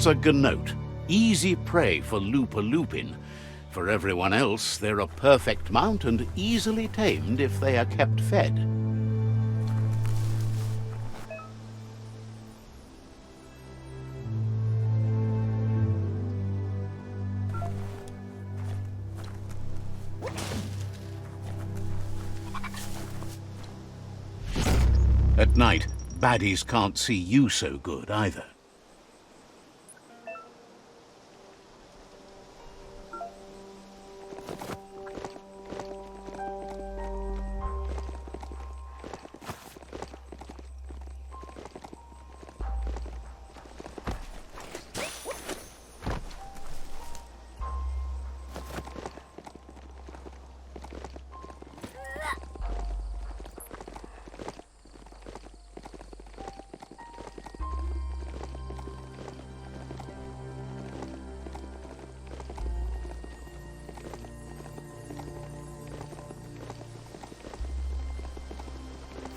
That's a gnote, easy prey for lupin. For everyone else, they're a perfect mount and easily tamed if they are kept fed. At night, baddies can't see you so good either.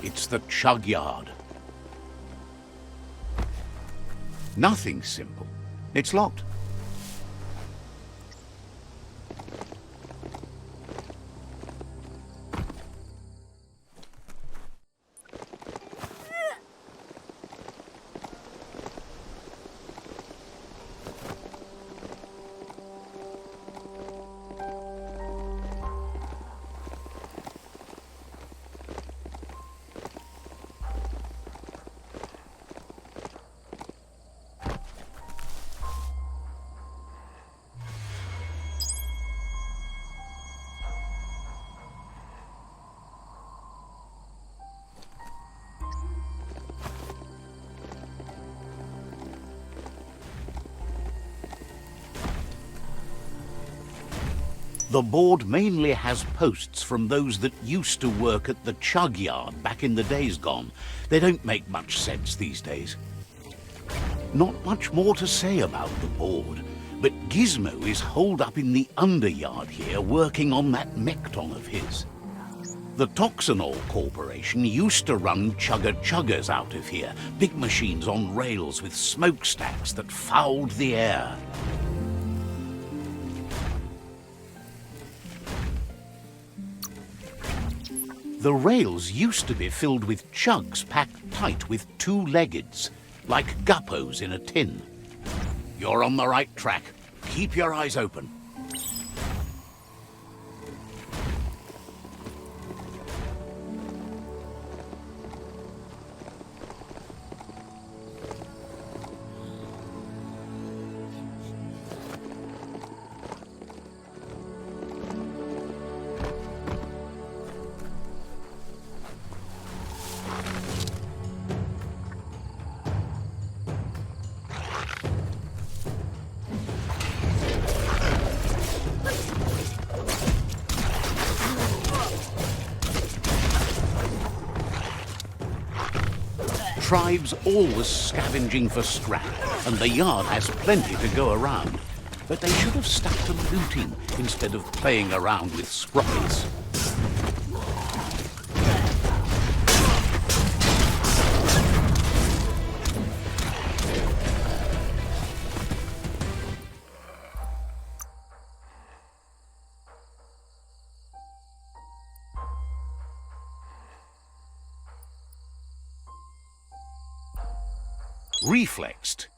It's the chug yard. Nothing simple. It's locked. The board mainly has posts from those that used to work at the chug yard back in the days gone. They don't make much sense these days. Not much more to say about the board, but Gizmo is holed up in the underyard here working on that Mekton of his. The Toxanol Corporation used to run chugger-chuggers out of here, big machines on rails with smokestacks that fouled the air. The rails used to be filled with chugs packed tight with two-leggeds, like guppos in a tin. You're on the right track. Keep your eyes open. Tribes always scavenging for scrap, and the yard has plenty to go around. But they should have stuck to looting instead of playing around with sprockets. Reflexed.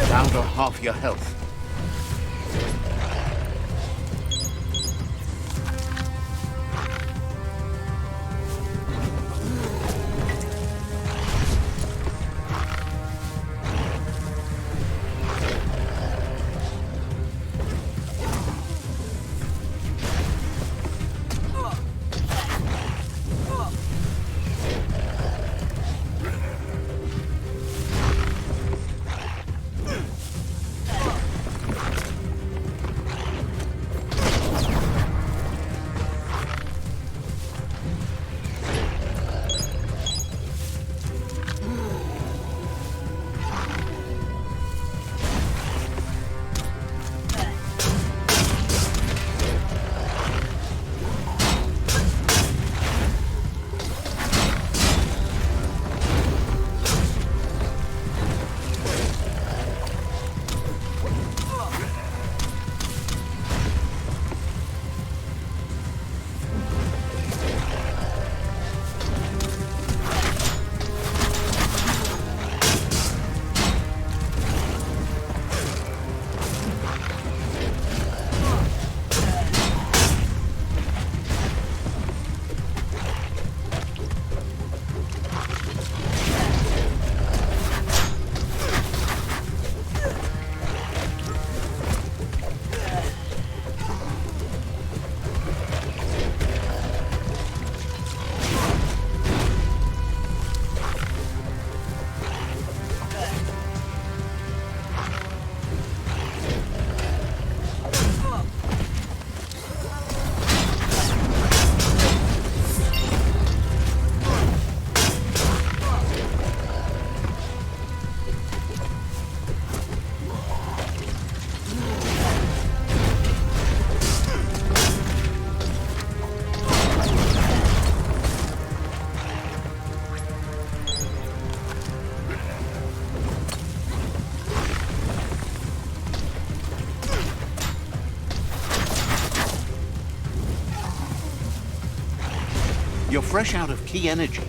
Down to half your health. You're fresh out of key energy.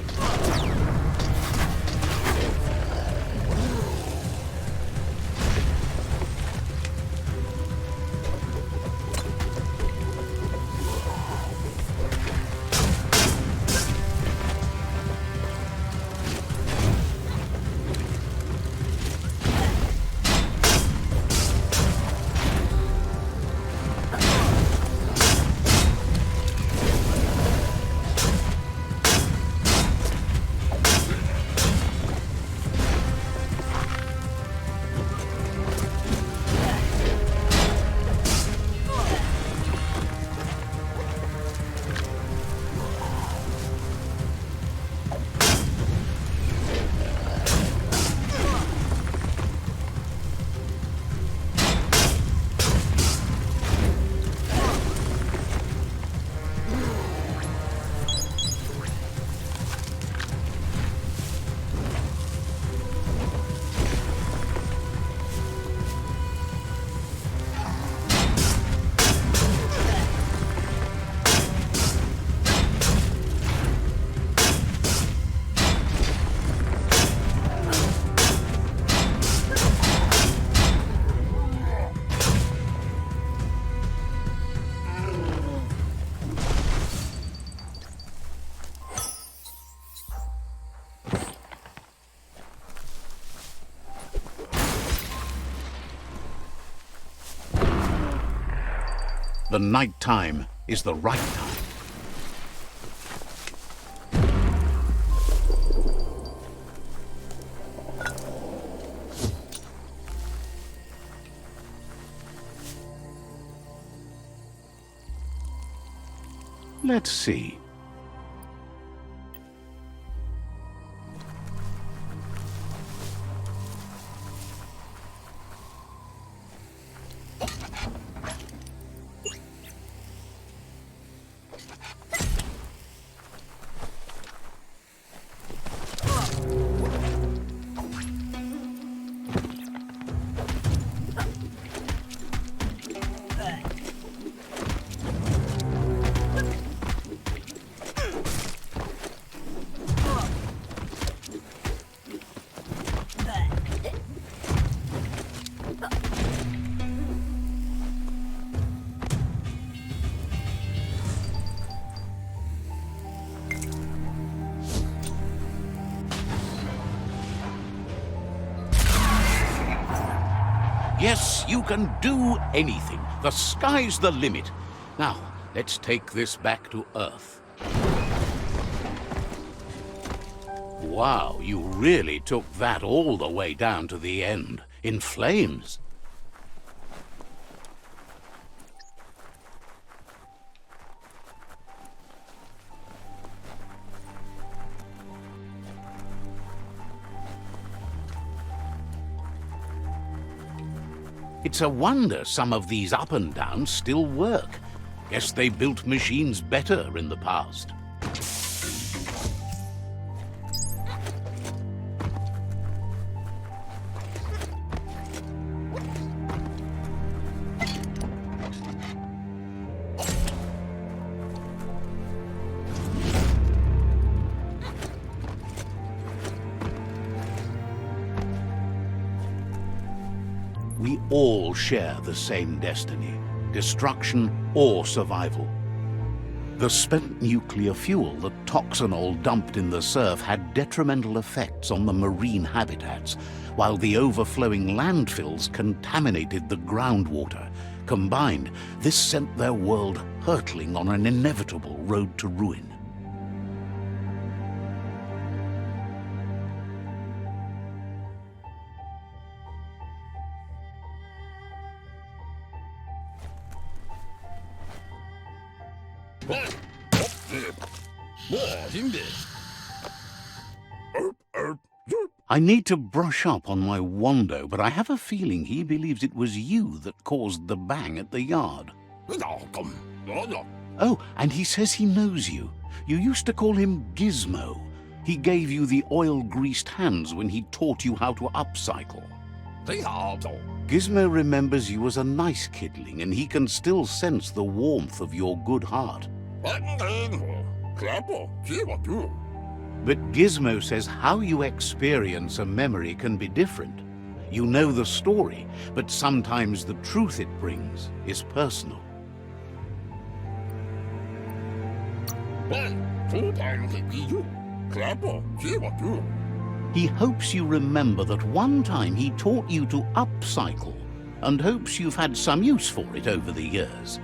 The night time is the right time. Let's see. Yes, you can do anything. The sky's the limit. Now, let's take this back to Earth. Wow, you really took that all the way down to the end, in flames. It's a wonder some of these up and downs still work. Guess they built machines better in the past. We all share the same destiny, destruction or survival. The spent nuclear fuel that Toxanol dumped in the surf had detrimental effects on the marine habitats, while the overflowing landfills contaminated the groundwater. Combined, this sent their world hurtling on an inevitable road to ruin. I need to brush up on my Wando, but I have a feeling he believes it was you that caused the bang at the yard. Oh, and he says he knows you. You used to call him Gizmo. He gave you the oil-greased hands when he taught you how to upcycle. Gizmo remembers you as a nice kidling, and he can still sense the warmth of your good heart. But Gizmo says how you experience a memory can be different. You know the story, but sometimes the truth it brings is personal. He hopes you remember that one time he taught you to upcycle, and hopes you've had some use for it over the years.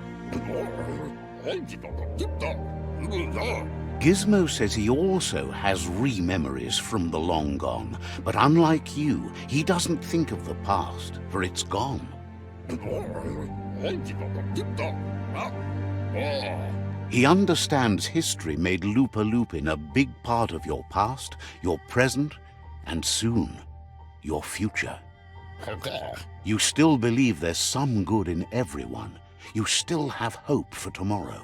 Gizmo says he also has re-memories from the long gone, but unlike you, he doesn't think of the past, for it's gone. He understands history made Loopin' a big part of your past, your present, and soon, your future. You still believe there's some good in everyone. You still have hope for tomorrow.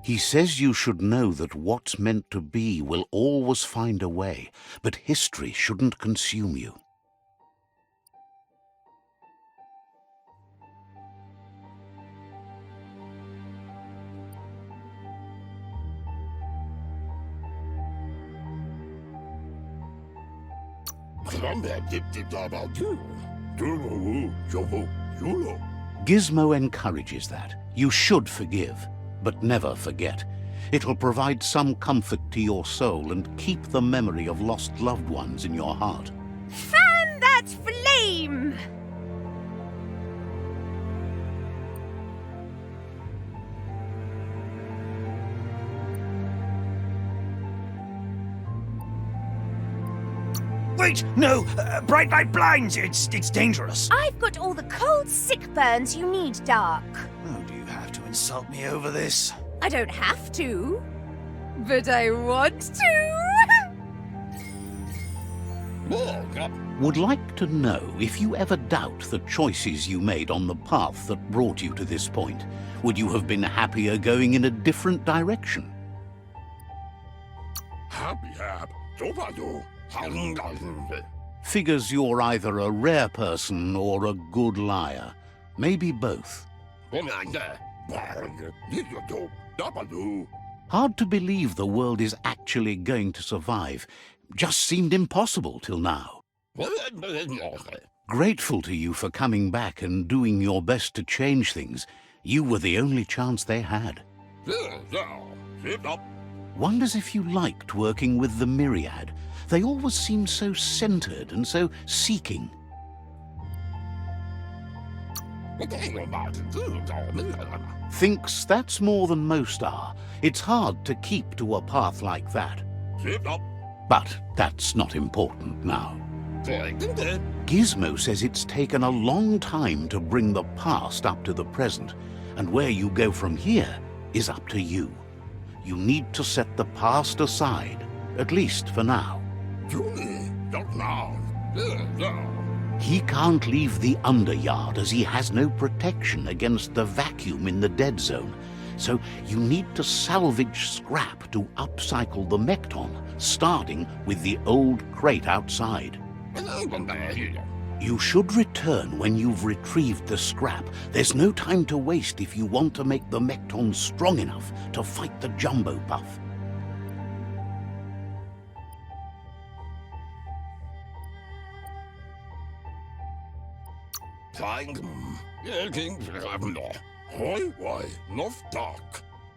He says you should know that what's meant to be will always find a way, but history shouldn't consume you. Gizmo encourages that. You should forgive, but never forget. It'll provide some comfort to your soul and keep the memory of lost loved ones in your heart. Fan that flame! Wait, no! Bright light blinds! It's dangerous! I've got all the cold sick burns you need, Dark. Oh, do you have to insult me over this? I don't have to, but I want to. Would like to know if you ever doubt the choices you made on the path that brought you to this point. Would you have been happier going in a different direction? Figures you're either a rare person or a good liar. Maybe both. Hard to believe the world is actually going to survive. Just seemed impossible till now. Grateful to you for coming back and doing your best to change things. You were the only chance they had. Wonders if you liked working with the Myriad. They always seem so centered and so seeking. Thinks that's more than most are. It's hard to keep to a path like that. But that's not important now. Gizmo says it's taken a long time to bring the past up to the present, and where you go from here is up to you. You need to set the past aside, at least for now. He can't leave the underyard as he has no protection against the vacuum in the dead zone, so you need to salvage scrap to upcycle the Mekton, starting with the old crate outside. You should return when you've retrieved the scrap. There's no time to waste if you want to make the Mekton strong enough to fight the JumboPuff.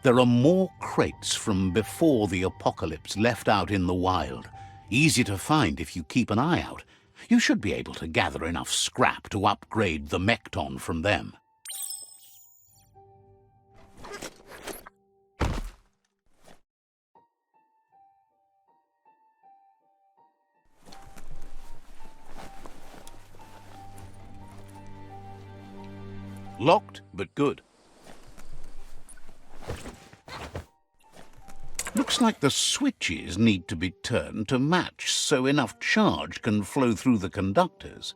There are more crates from before the apocalypse left out in the wild. Easy to find if you keep an eye out. You should be able to gather enough scrap to upgrade the Mekton from them. Locked, but good. Looks like the switches need to be turned to match so enough charge can flow through the conductors.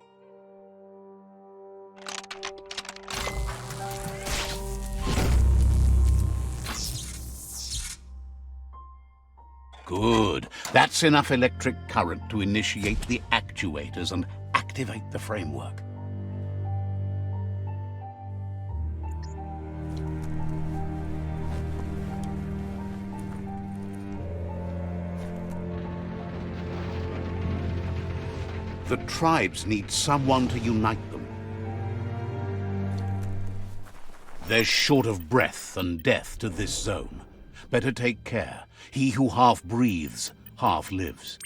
Good. That's enough electric current to initiate the actuators and activate the framework. The tribes need someone to unite them. There's short of breath and death to this zone. Better take care. He who half breathes, half lives.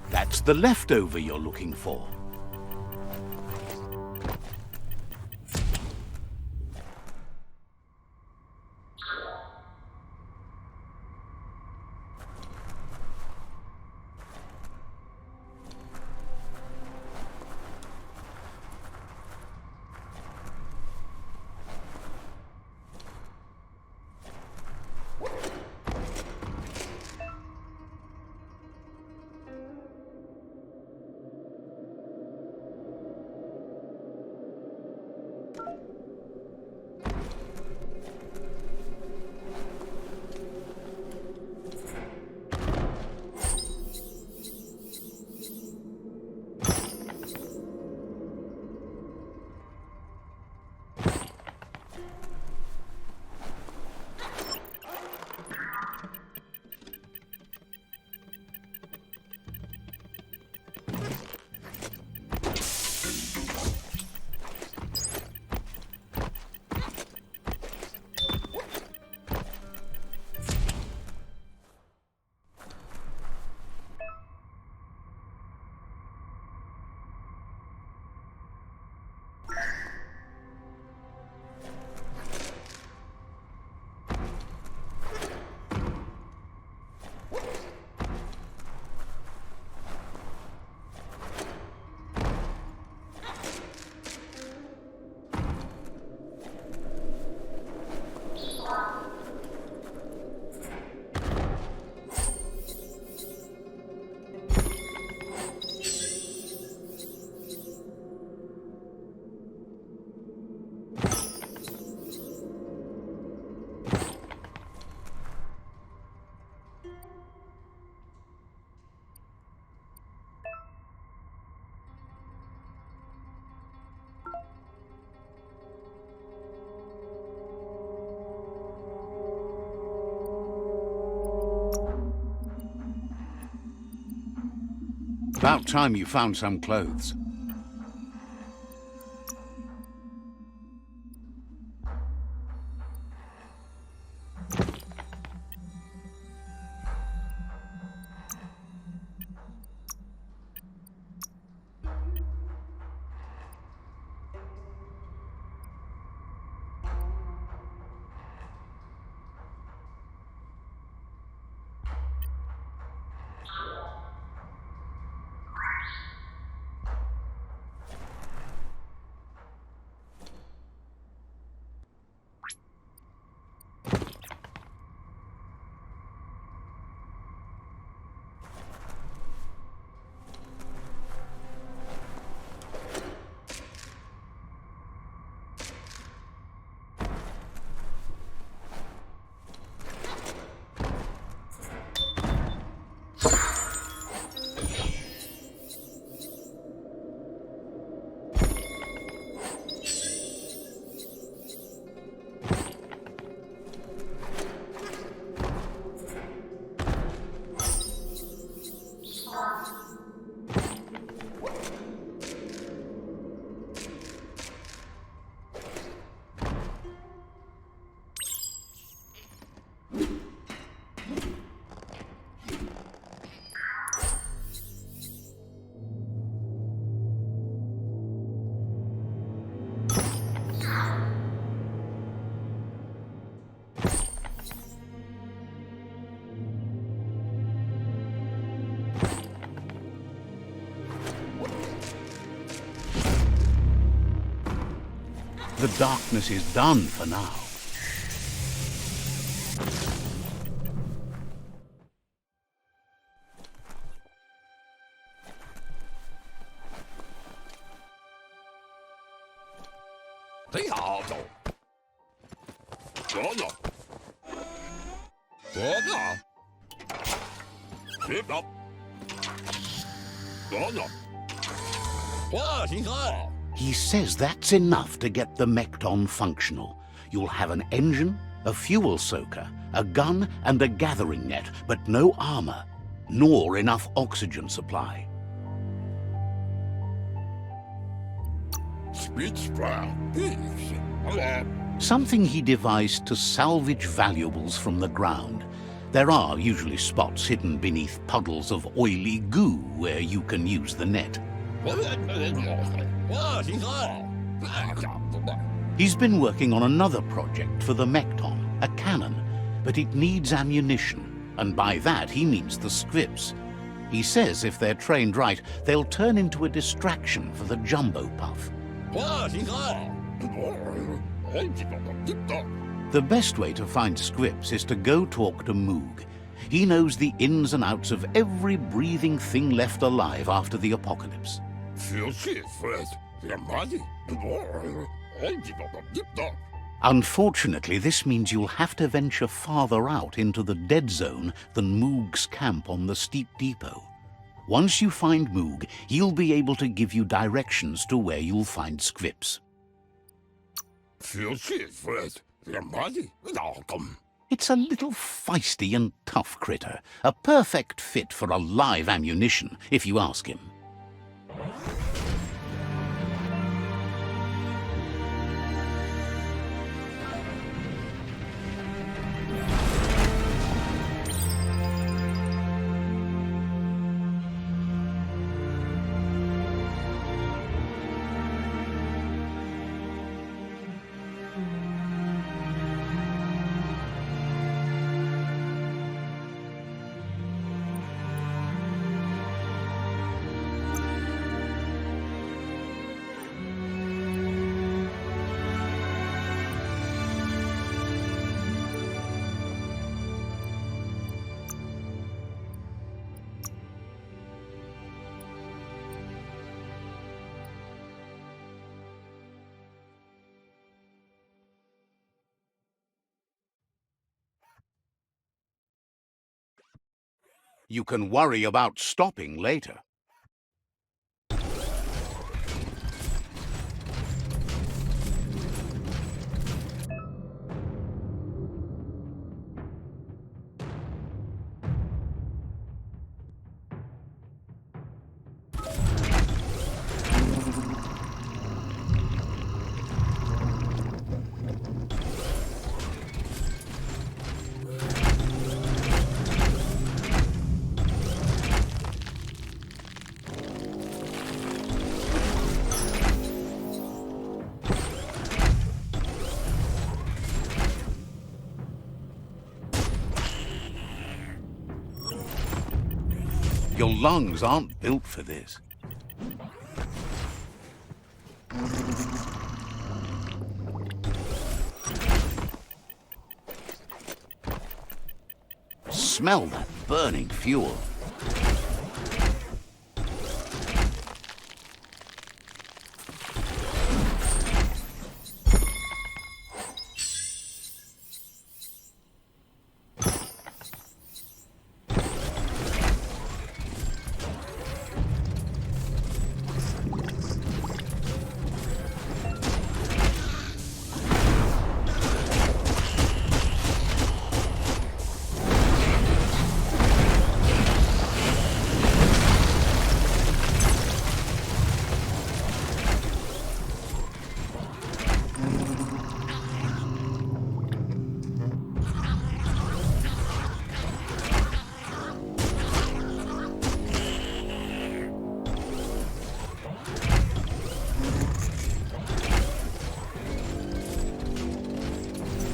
That's the leftover you're looking for. About time you found some clothes. The darkness is done for now. He says that's enough to get the Mekton functional. You'll have an engine, a fuel soaker, a gun, and a gathering net, but no armor, nor enough oxygen supply. Something he devised to salvage valuables from the ground. There are usually spots hidden beneath puddles of oily goo where you can use the net. He's been working on another project for the Mekton, a cannon, but it needs ammunition, and by that he means the scripts. He says if they're trained right, they'll turn into a distraction for the JumboPuff. The best way to find scripts is to go talk to Moog. He knows the ins and outs of every breathing thing left alive after the apocalypse. Unfortunately, this means you'll have to venture farther out into the dead zone than Moog's camp on the steep depot. Once you find Moog, he'll be able to give you directions to where you'll find scripts. It's a little feisty and tough critter, a perfect fit for a live ammunition, if you ask him. You can worry about stopping later. Your lungs aren't built for this. Smell that burning fuel.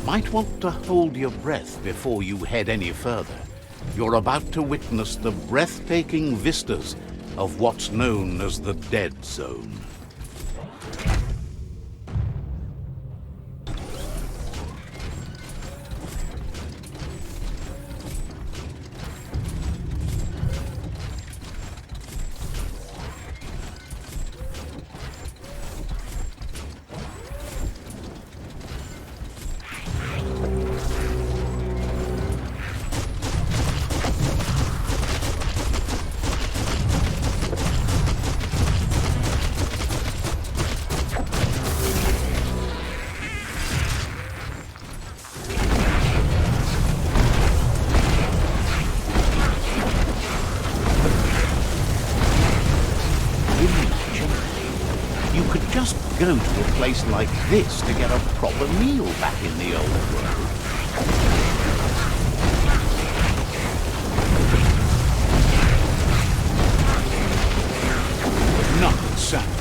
Might want to hold your breath before you head any further. You're about to witness the breathtaking vistas of what's known as the Dead Zone. Go to a place like this to get a proper meal back in the old world. Knuckle sandwich.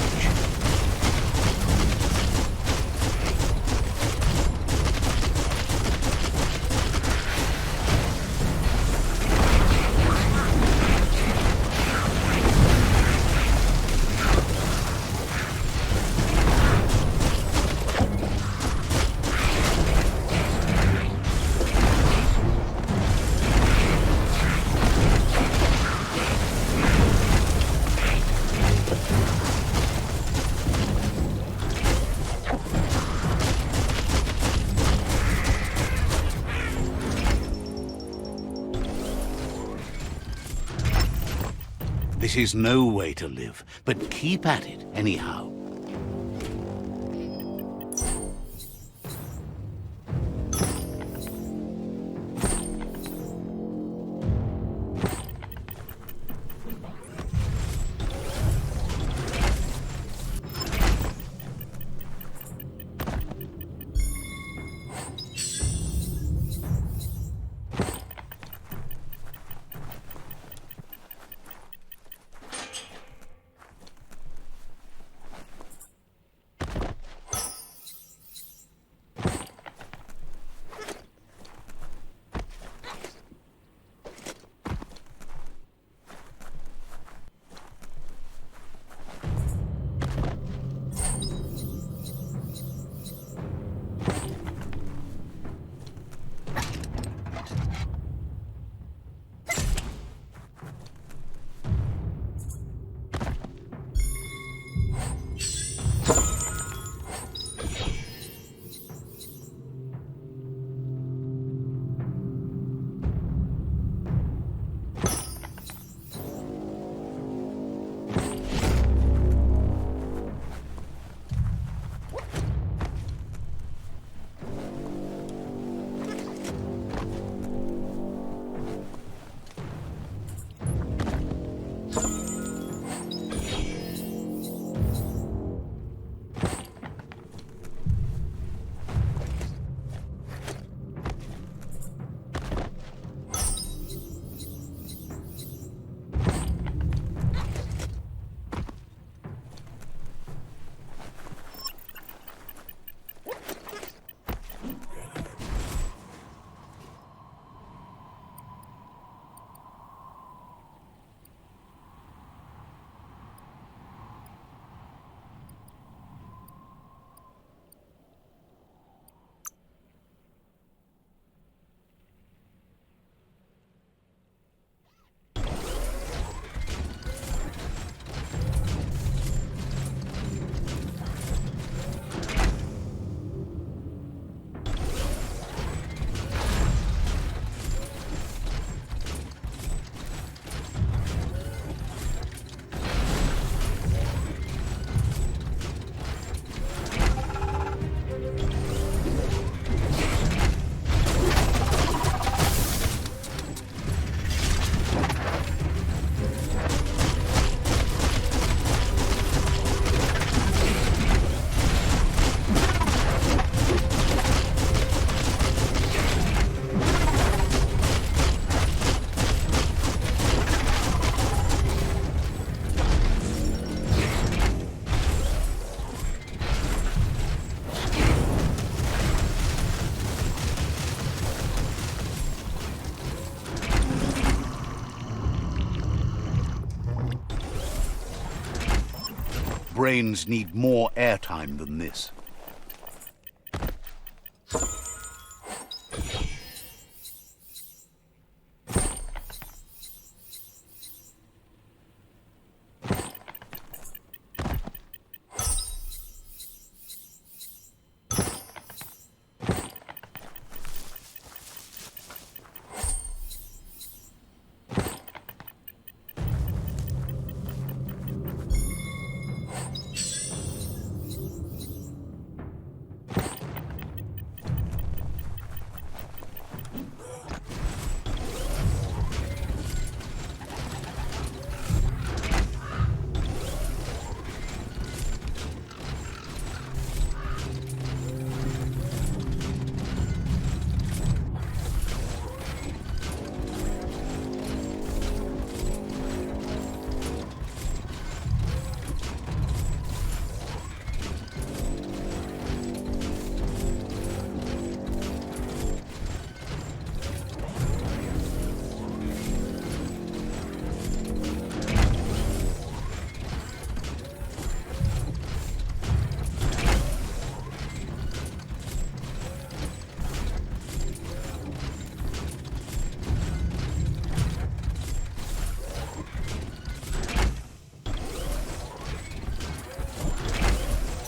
This is no way to live, but keep at it anyhow. brains need more airtime than this.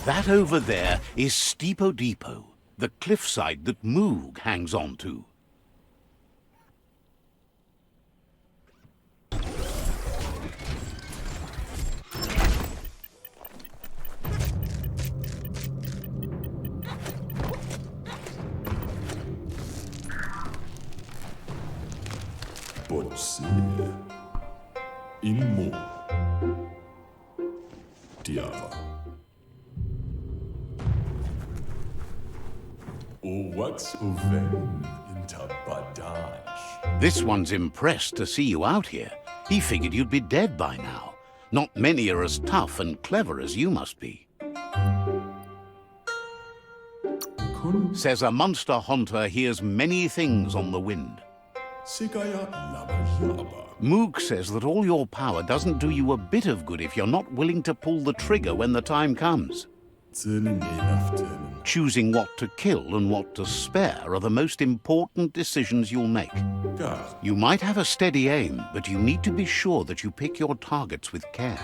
That over there is Steepo Depot, the cliffside that Moog hangs on to. Botse. Inmo. Tiara. O wax oven inta badaj. This one's impressed to see you out here. He figured you'd be dead by now. Not many are as tough and clever as you must be. Kun Says a monster hunter hears many things on the wind. sigaya lama yaba. Moog says that all your power doesn't do you a bit of good if you're not willing to pull the trigger when the time comes. Zelen enaften. Choosing what to kill and what to spare are the most important decisions you'll make. Gar. You might have a steady aim, but you need to be sure that you pick your targets with care.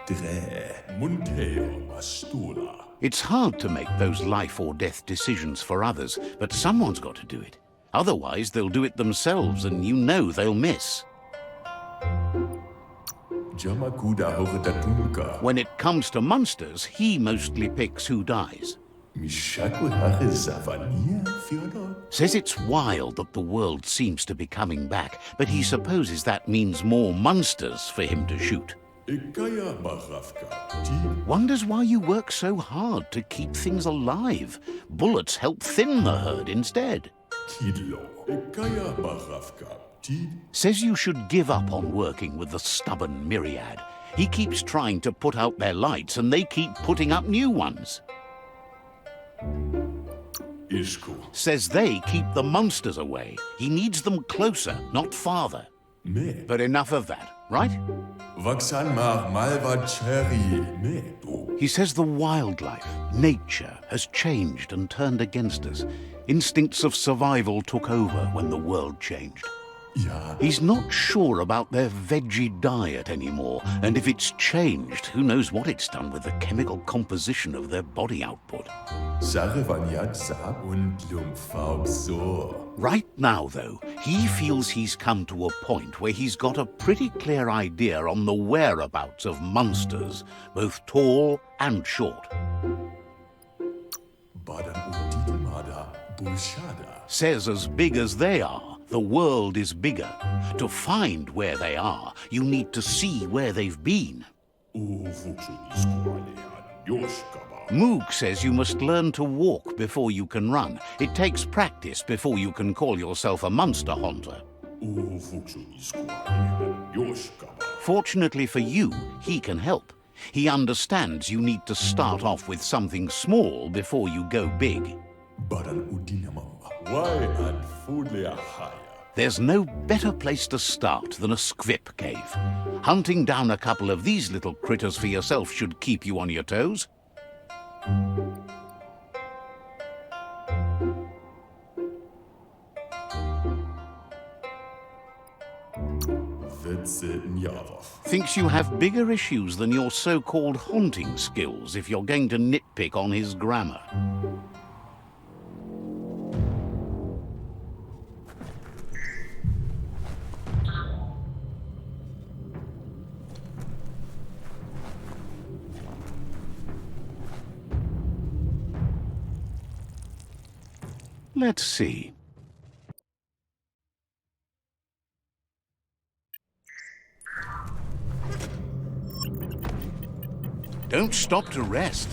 Dre. Munteo mastola. It's hard to make those life or death decisions for others, but someone's got to do it. Otherwise, they'll do it themselves, and you know they'll miss. Jamakuda hogedatunka. When it comes to monsters, he mostly picks who dies. Mishaku hare zavania, Fyodor? Says it's wild that the world seems to be coming back, but he supposes that means more monsters for him to shoot. Ikaya marafka. Ti. Wonders why you work so hard to keep things alive. Bullets help thin the herd instead. Tidlo. Ikaya marafka. Ti. Says you should give up on working with the stubborn myriad. He keeps trying to put out their lights and they keep putting up new ones. Ishku. Says they keep the monsters away. He needs them closer, not farther. Me. But enough of that, right? Vaksan mar malva cherry. Me. Do. He says the wildlife, nature, has changed and turned against us. Instincts of survival took over when the world changed. Ja. He's not sure about their veggie diet anymore, and if it's changed, who knows what it's done with the chemical composition of their body output. Sache vanyat sa und lumfaub so. Right now, though, he feels he's come to a point where he's got a pretty clear idea on the whereabouts of monsters, both tall and short. Badan udidimada bullshada. Says as big as they are, the world is bigger. To find where they are, you need to see where they've been. Moog says you must learn to walk before you can run. It takes practice before you can call yourself a monster hunter. Fortunately for you, he can help. He understands you need to start off with something small before you go big. Badan udinamamba. Why and foodlea higher? There's no better place to start than a scrip cave. Hunting down a couple of these little critters for yourself should keep you on your toes. Thinks you have bigger issues than your so-called haunting skills if you're going to nitpick on his grammar. Let's see. Don't stop to rest.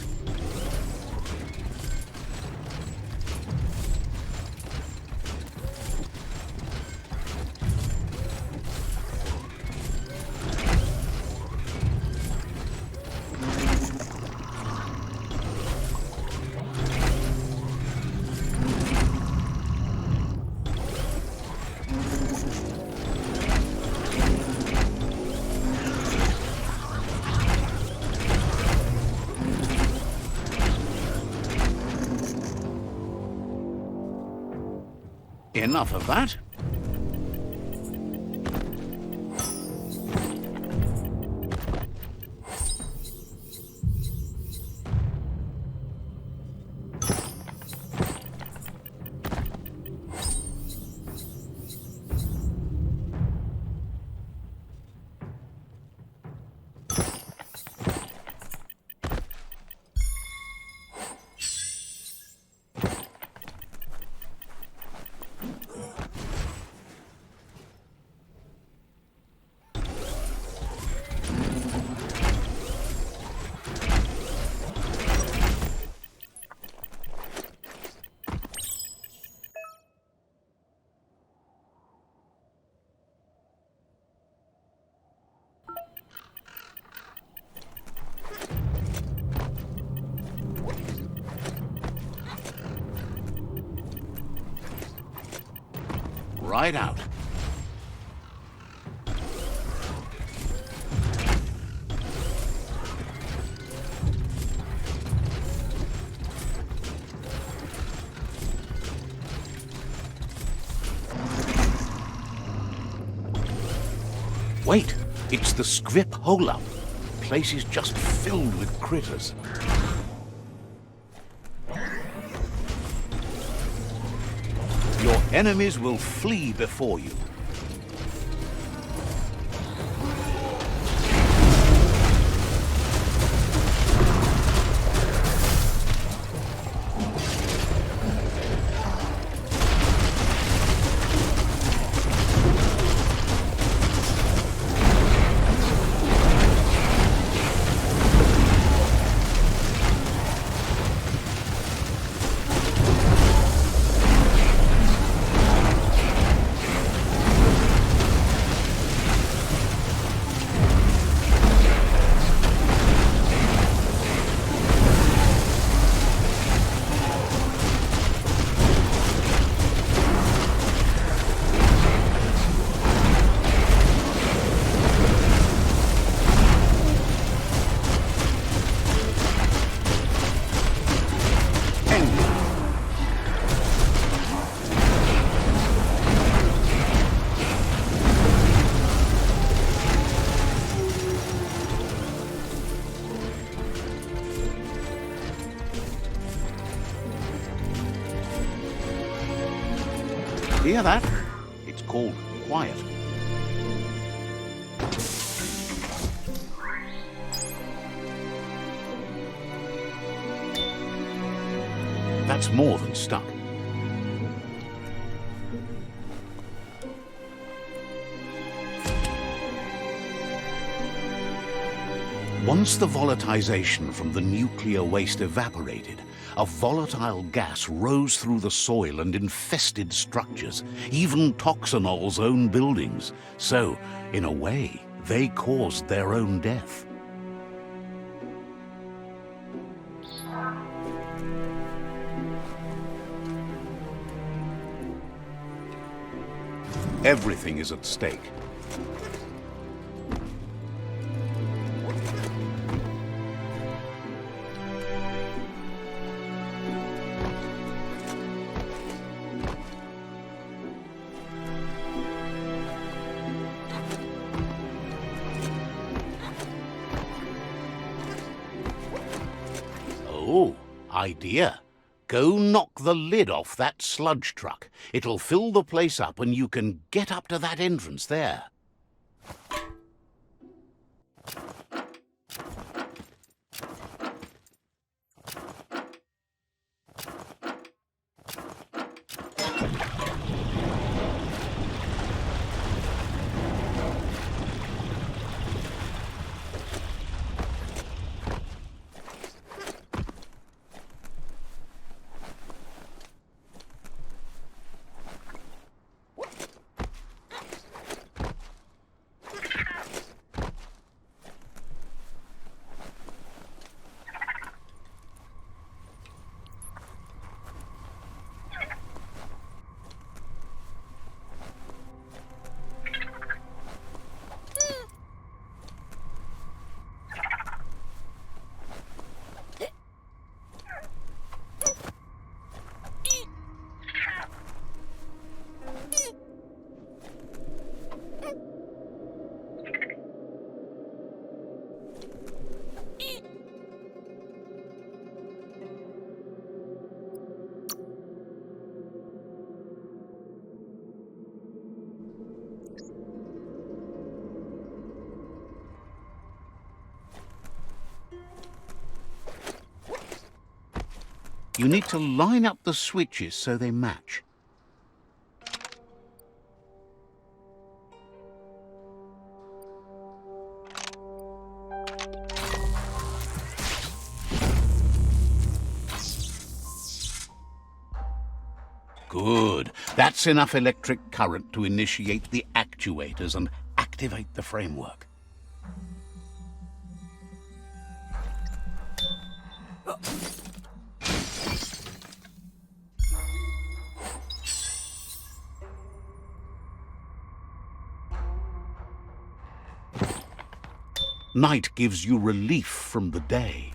Enough of that. Right out. Wait, it's the scrip hole-up. Place is just filled with critters. Your enemies will flee before you. Hear that? It's called quiet. That's more than stuck. Once the volatilization from the nuclear waste evaporated, a volatile gas rose through the soil and infested structures, even Toxanol's own buildings. So, in a way, they caused their own death. Everything is at stake. Oh, idea. Go knock the lid off that sludge truck. It'll fill the place up and you can get up to that entrance there. You need to line up the switches so they match. Good. That's enough electric current to initiate the actuators and activate the framework. Night gives you relief from the day.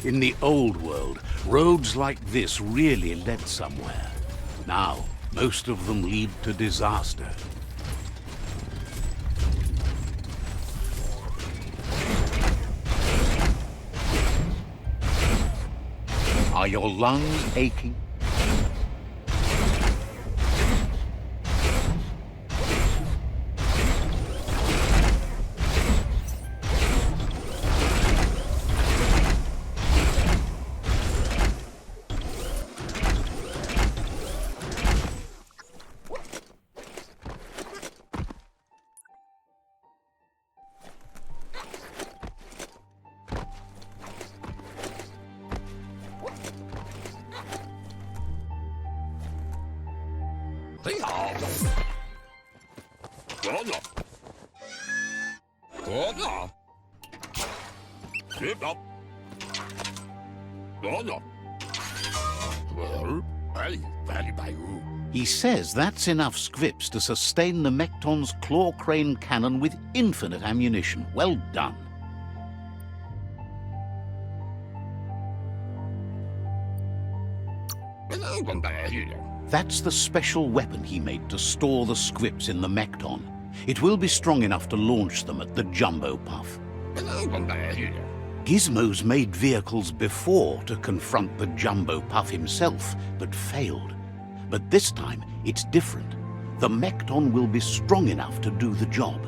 In the old world, roads like this really led somewhere. Now, most of them lead to disaster. Are your lungs aching? He says that's enough scripts to sustain the Mekton's claw crane cannon with infinite ammunition. Well done. That's the special weapon he made to store the scripts in the Mekton. It will be strong enough to launch them at the JumboPuff. Gizmo's made vehicles before to confront the JumboPuff himself, but failed. But this time, it's different. The Mekton will be strong enough to do the job.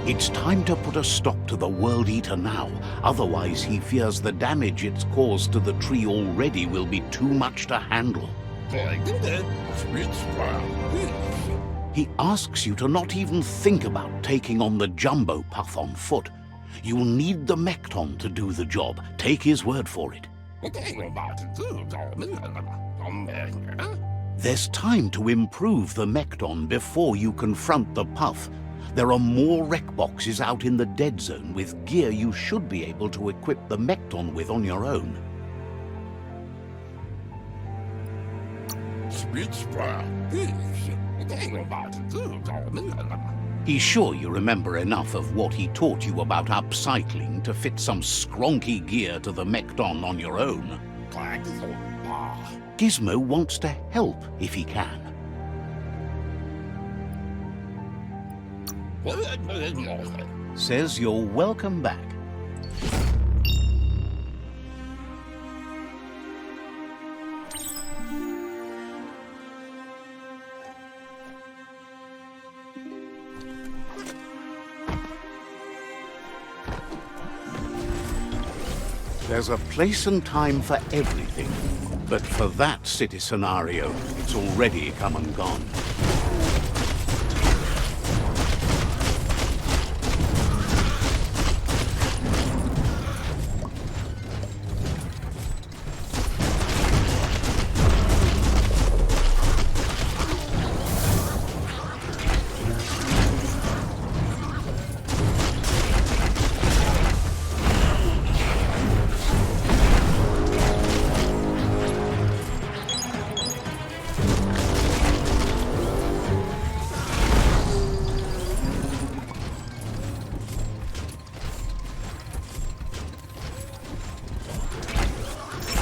It's time to put a stop to the World Eater now. Otherwise, he fears the damage it's caused to the tree already will be too much to handle. He asks you to not even think about taking on the JumboPuff on foot. You'll need the Mekton to do the job. Take his word for it. There's time to improve the Mekton before you confront the Puff. There are more wreck boxes out in the dead zone with gear you should be able to equip the Mekton with on your own. He's sure you remember enough of what he taught you about upcycling to fit some skronky gear to the Mekton on your own. Gizmo wants to help if he can. Says you're welcome back. There's a place and time for everything, but for that city scenario, it's already come and gone.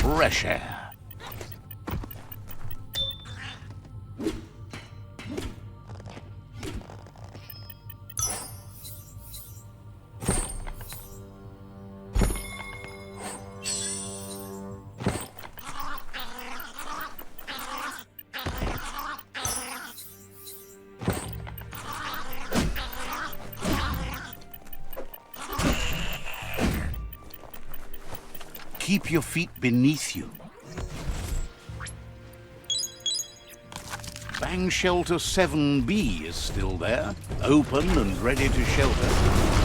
Fresh air. Keep your feet beneath you. Bang Shelter 7B is still there, open and ready to shelter.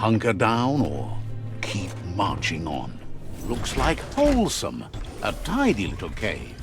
Hunker down or keep marching on? Looks like wholesome. A tidy little cave.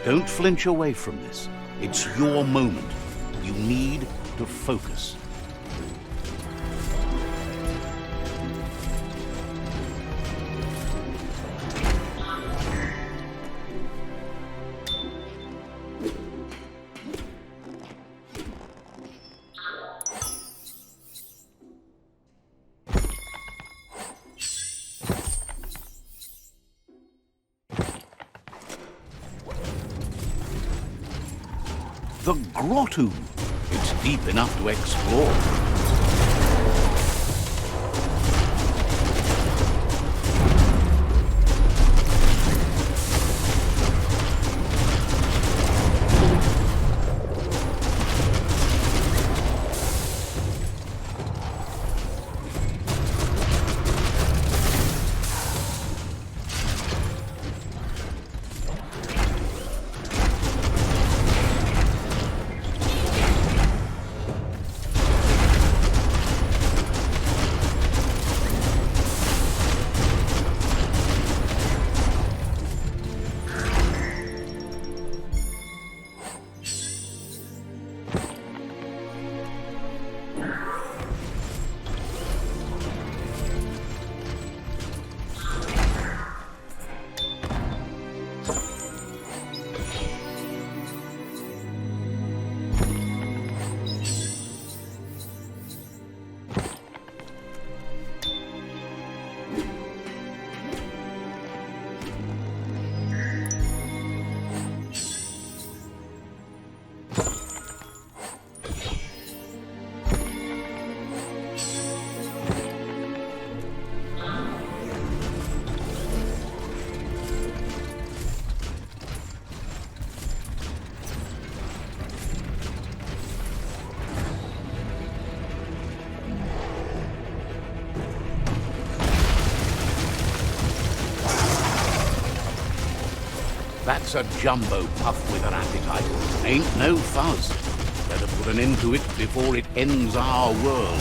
Don't flinch away from this. It's your moment. You need to focus. The grotto. It's deep enough to explore. That's a JumboPuff with an appetite. Ain't no fuzz. Better put an end to it before it ends our world.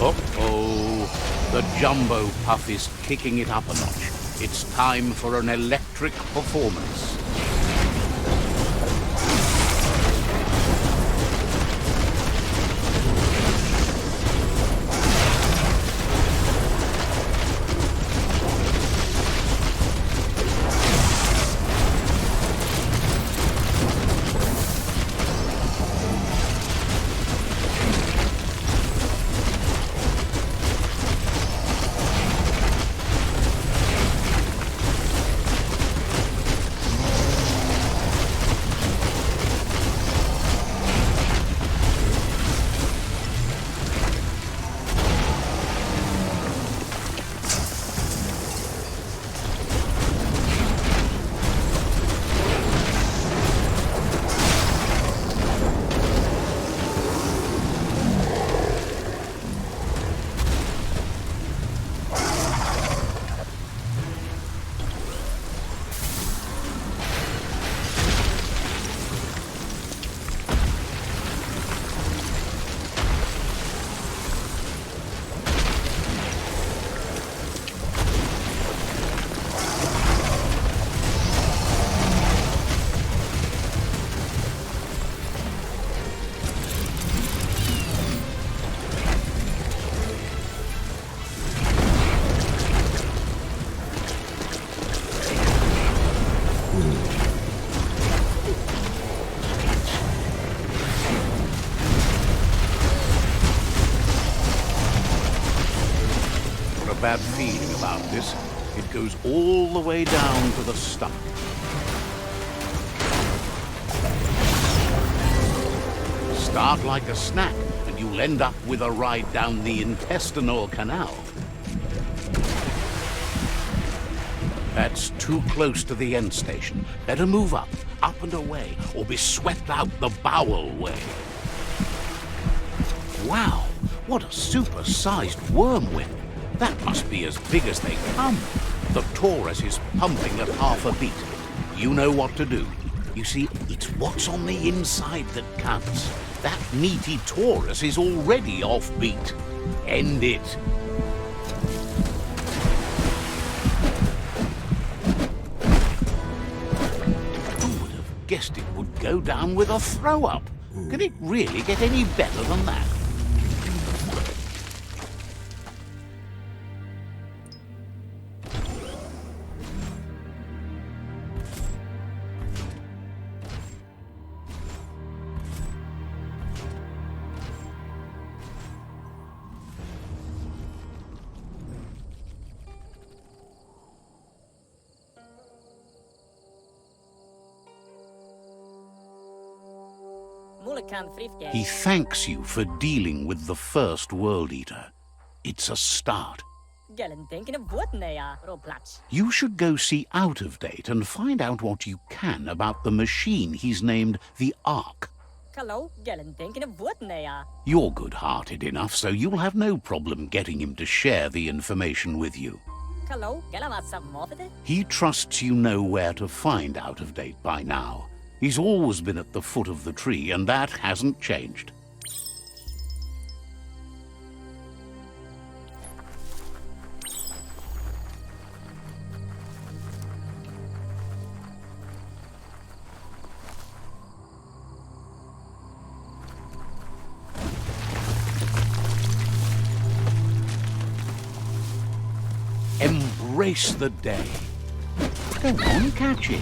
Uh-oh. The JumboPuff is kicking it up a notch. It's time for an electric performance. Bad feeling about this. It goes all the way down to the stomach. Start like a snack, and you'll end up with a ride down the intestinal canal. That's too close to the end station. Better move up and away, or be swept out the bowel way. Wow, what a super-sized wormwhip. That must be as big as they come. The Taurus is pumping at half a beat. You know what to do. You see, it's what's on the inside that counts. That meaty Taurus is already off beat. End it. Who would have guessed it would go down with a throw-up? Can it really get any better than that? He thanks you for dealing with the first World Eater. It's a start. You should go see Out of Date and find out what you can about the machine he's named the Ark. You're good-hearted enough, so you'll have no problem getting him to share the information with you. He trusts you know where to find Out of Date by now. He's always been at the foot of the tree, and that hasn't changed. Embrace the day. Go on, catch it.